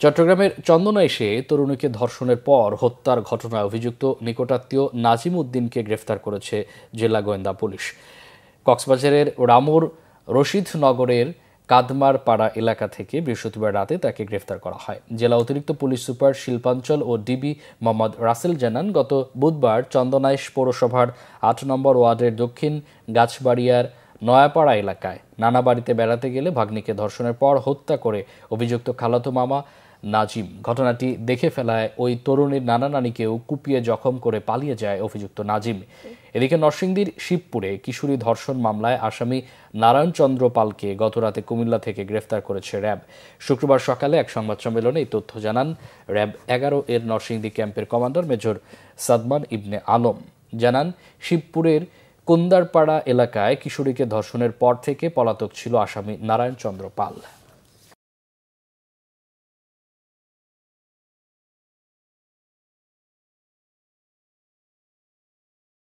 চট্টগ্রামের চন্দনা এসে তরুণীকে ধর্ষণের পর হত্যার ঘটনায় অভিযুক্ত নিকটাত্মীয় নাজিম উদ্দিনকে গ্রেফতার করেছে জেলা গোয়েন্দা পুলিশ। কক্সবাজারের রামুর রশিদনগরের কাদমার পাড়া এলাকা থেকে বৃহস্পতিবার রাতে তাকে গ্রেফতার করা হয়। জেলা অতিরিক্ত পুলিশ সুপার শিল্পাঞ্চল ও ডিবি মোহাম্মদ রাসেল জানান, গত বুধবার চন্দনাইশ পৌরসভার ৮ নম্বর ওয়ার্ডের দক্ষিণ গাছবাড়িয়ার নয়াপাড়া এলাকায় নানা বাড়িতে বেড়াতে গেলে ভাগ্নিকে ধর্ষণের পর হত্যা করে অভিযুক্ত খালাতো মামা নাজিম। ঘটনাটি দেখে ফেলায় ওই তরুণীর নানা নানিকেও কুপিয়ে জখম করে পালিয়ে যায় অভিযুক্ত নাজিম। এদিকে নরসিংদীর শিবপুরে কিশোরী ধর্ষণ মামলায় আসামি নারায়ণ চন্দ্র পালকে গতরাতে কুমিল্লা থেকে গ্রেফতার করেছে র্যাব। শুক্রবার সকালে এক সংবাদ সম্মেলনে এই তথ্য জানান র্যাব ১১ এর নরসিংদী ক্যাম্পের কমান্ডার মেজর সাদমান ইবনে আলম। জানান, শিবপুরের কুন্দারপাড়া এলাকায় কিশোরীকে ধর্ষণের পর থেকে পলাতক ছিল আসামি নারায়ণ চন্দ্র পাল।